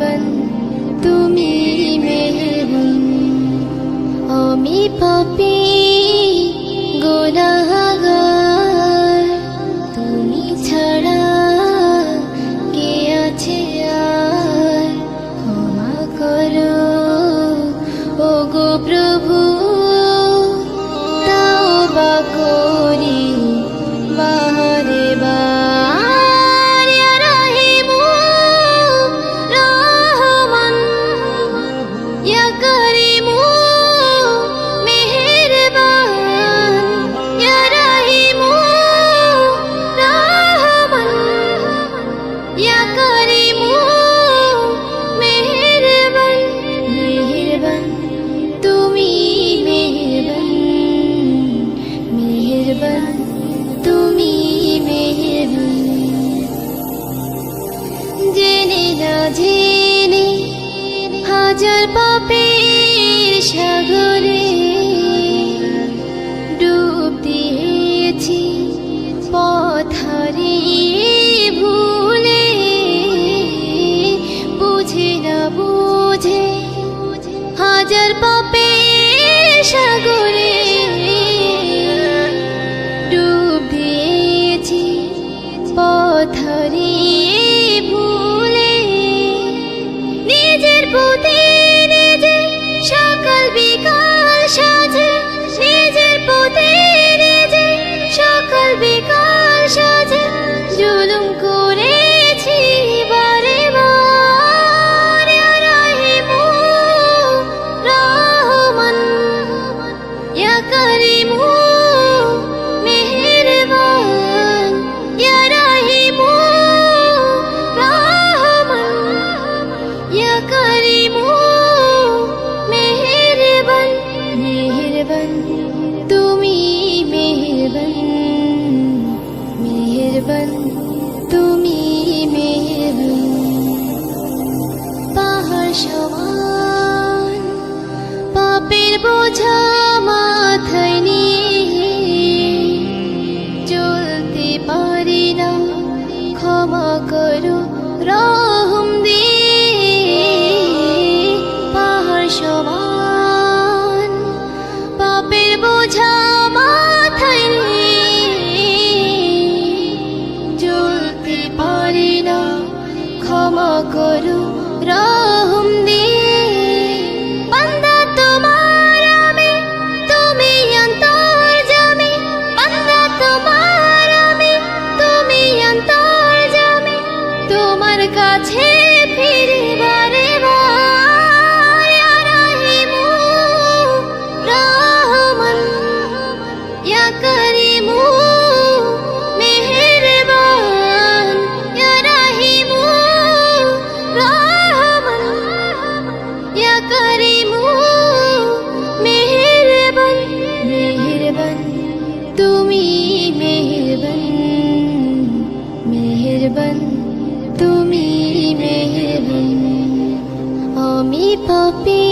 মেহেরবান তুমি মেহেরবান আমি পাপী গুনাহগার তুমি ছাড়া কে আছে আর ক্ষমা করো ওগো প্রভু তাওবা করি বারে বার ইয়া রাহিমু রহমান ইয়া করিমু মেহেরবান ইয়া রাহিমু রহমান ইয়া করিমু মেহেরবান মেহেরবান তুমি মেহেরবান মেহেরবান তুমি মেহেরবান জেনে না জেনে হাজার পাপের সাগরে ডুব দিয়েছি পথ হারিয়ে ভুলে বুঝে না বুঝে হাজার পাপের সাগরে ডুব দিয়েছি পথ হারিয়ে ভুলে নিজের প্রতি নিজে সকাল বিকাল সাজে নিজের প্রতি নিজে সকাল বিকাল সাজে জুলুম করেছি বারে বার ইয়া রাহিমু রহমান ইয়া করিমু মেহেরবান ইয়া রাহিমু রহমান ইয়া করিমু মেহেরবান মেহেরবান তুমি মেহেরবান মেহেরবান তুমি মেহেরবান পাহাড় সমান পাপের বোঝা মাথায় নিয়ে চলতে পারি না ক্ষমা করো রহম দিয়ে পাহাড় সমান পাপের বোঝা মাথায় নিয়ে চলতে পারি না ক্ষমা করো রহম দিয়ে বান্দা তোমার আমি তুমি অন্তর্যামী বান্দা তোমার আমি তুমি অন্তর্যামী তোমার কাছে ফিরে বারে বার ইয়া রাহিমু রহমান ইয়া করিমু মেহেরবান ইয়া রাহিমু রহমান ইয়া করিমু মেহেরবান মেহেরবান তুমি মেহেরবান মেহেরবান তুমি মেহেরবান আমি পাপী